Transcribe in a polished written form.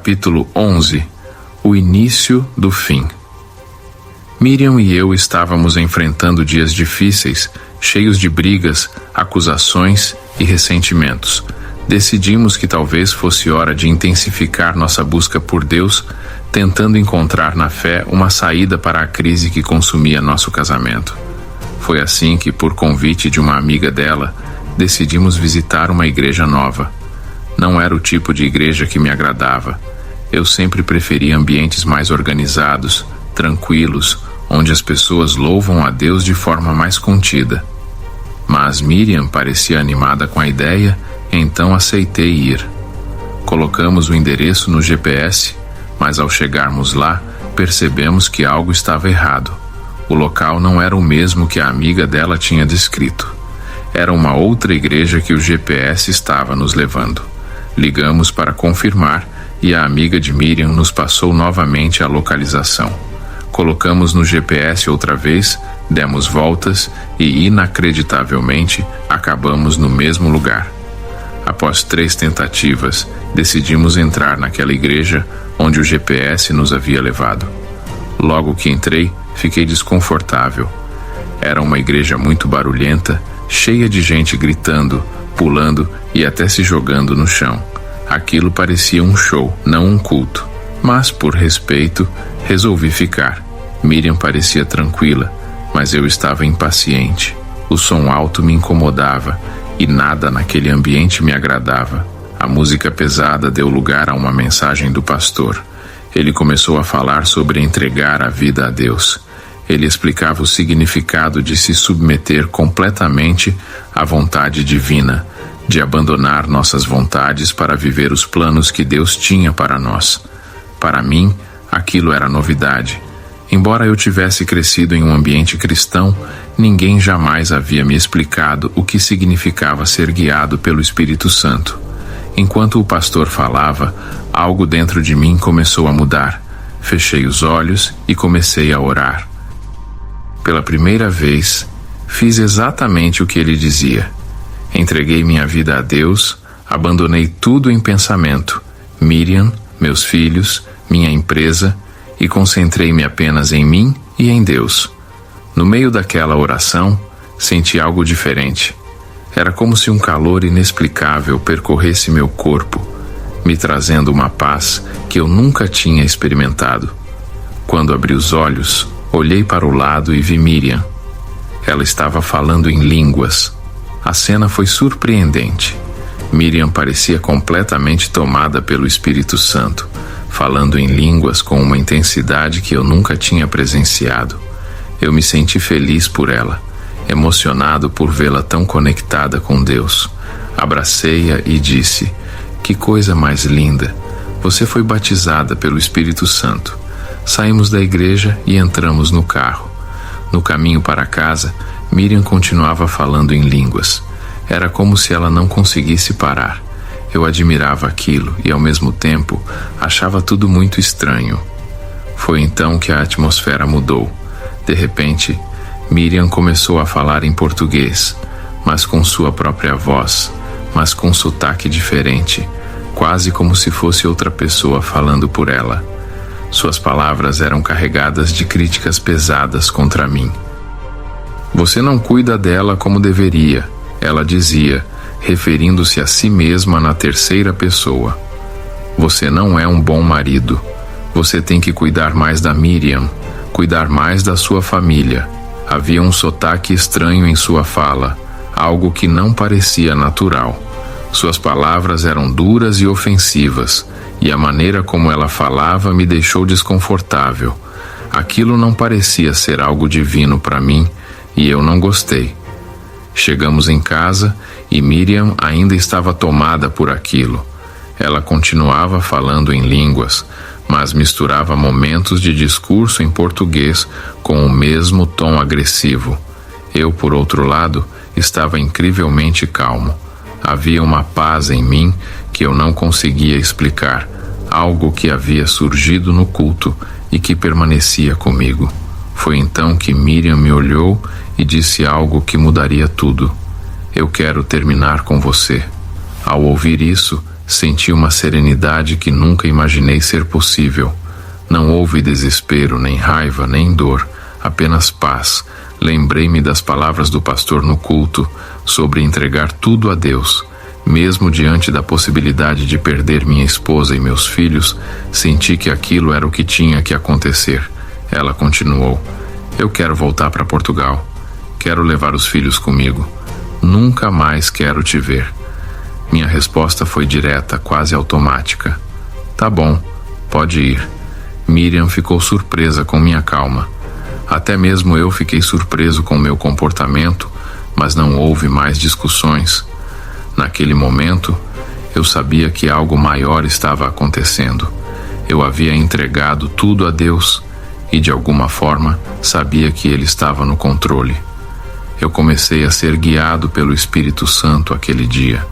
Capítulo 11. O início do fim. Miriam e eu estávamos enfrentando dias difíceis, cheios de brigas, acusações e ressentimentos. Decidimos que talvez fosse hora de intensificar nossa busca por Deus, tentando encontrar na fé uma saída para a crise que consumia nosso casamento. Foi assim que, por convite de uma amiga dela, decidimos visitar uma igreja nova. Não era o tipo de igreja que me agradava. Eu sempre preferi ambientes mais organizados, tranquilos, onde as pessoas louvam a Deus de forma mais contida. Mas Miriam parecia animada com a ideia, então aceitei ir. Colocamos o endereço no GPS, mas ao chegarmos lá, percebemos que algo estava errado. O local não era o mesmo que a amiga dela tinha descrito. Era uma outra igreja que o GPS estava nos levando. Ligamos para confirmar e a amiga de Miriam nos passou novamente a localização. Colocamos no GPS outra vez, demos voltas e, inacreditavelmente, acabamos no mesmo lugar. Após 3 tentativas, decidimos entrar naquela igreja onde o GPS nos havia levado. Logo que entrei, fiquei desconfortável. Era uma igreja muito barulhenta, cheia de gente gritando, pulando e até se jogando no chão. Aquilo parecia um show, não um culto. Mas, por respeito, resolvi ficar. Miriam parecia tranquila, mas eu estava impaciente. O som alto me incomodava e nada naquele ambiente me agradava. A música pesada deu lugar a uma mensagem do pastor. Ele começou a falar sobre entregar a vida a Deus. Ele explicava o significado de se submeter completamente à vontade divina, de abandonar nossas vontades para viver os planos que Deus tinha para nós. Para mim, aquilo era novidade. Embora eu tivesse crescido em um ambiente cristão, ninguém jamais havia me explicado o que significava ser guiado pelo Espírito Santo. Enquanto o pastor falava, algo dentro de mim começou a mudar. Fechei os olhos e comecei a orar. Pela primeira vez, fiz exatamente o que ele dizia. Entreguei minha vida a Deus, abandonei tudo em pensamento, Miriam, meus filhos, minha empresa, e concentrei-me apenas em mim e em Deus. No meio daquela oração, senti algo diferente. Era como se um calor inexplicável percorresse meu corpo, me trazendo uma paz que eu nunca tinha experimentado. Quando abri os olhos, olhei para o lado e vi Miriam. Ela estava falando em línguas. A cena foi surpreendente. Miriam parecia completamente tomada pelo Espírito Santo, falando em línguas com uma intensidade que eu nunca tinha presenciado. Eu me senti feliz por ela, emocionado por vê-la tão conectada com Deus. Abracei-a e disse: "Que coisa mais linda! Você foi batizada pelo Espírito Santo." Saímos da igreja e entramos no carro. No caminho para casa, Miriam continuava falando em línguas. Era como se ela não conseguisse parar. Eu admirava aquilo e, ao mesmo tempo, achava tudo muito estranho. Foi então que a atmosfera mudou. De repente, Miriam começou a falar em português, mas com sua própria voz, mas com sotaque diferente, quase como se fosse outra pessoa falando por ela. Suas palavras eram carregadas de críticas pesadas contra mim. "Você não cuida dela como deveria", ela dizia, referindo-se a si mesma na terceira pessoa. "Você não é um bom marido. Você tem que cuidar mais da Miriam, cuidar mais da sua família." Havia um sotaque estranho em sua fala, algo que não parecia natural. Suas palavras eram duras e ofensivas, e a maneira como ela falava me deixou desconfortável. Aquilo não parecia ser algo divino para mim, e eu não gostei. Chegamos em casa e Miriam ainda estava tomada por aquilo. Ela continuava falando em línguas, mas misturava momentos de discurso em português com o mesmo tom agressivo. Eu, por outro lado, estava incrivelmente calmo. Havia uma paz em mim que eu não conseguia explicar, algo que havia surgido no culto e que permanecia comigo. Foi então que Miriam me olhou e disse algo que mudaria tudo: "Eu quero terminar com você." Ao ouvir isso, Senti uma serenidade que nunca imaginei ser possível. Não houve desespero, nem raiva, nem dor, apenas paz. Lembrei-me das palavras do pastor no culto sobre entregar tudo a Deus. Mesmo diante da possibilidade de perder minha esposa e meus filhos, senti que aquilo era o que tinha que acontecer. Ela continuou: eu quero voltar para Portugal. Quero levar os filhos comigo. Nunca mais quero te ver. Minha resposta foi direta, quase automática. Tá bom, pode ir. Miriam ficou surpresa com minha calma. Até mesmo eu fiquei surpreso com meu comportamento, mas não houve mais discussões. Naquele momento, eu sabia que algo maior estava acontecendo. Eu havia entregado tudo a Deus e, de alguma forma, sabia que Ele estava no controle. Eu comecei a ser guiado pelo Espírito Santo aquele dia.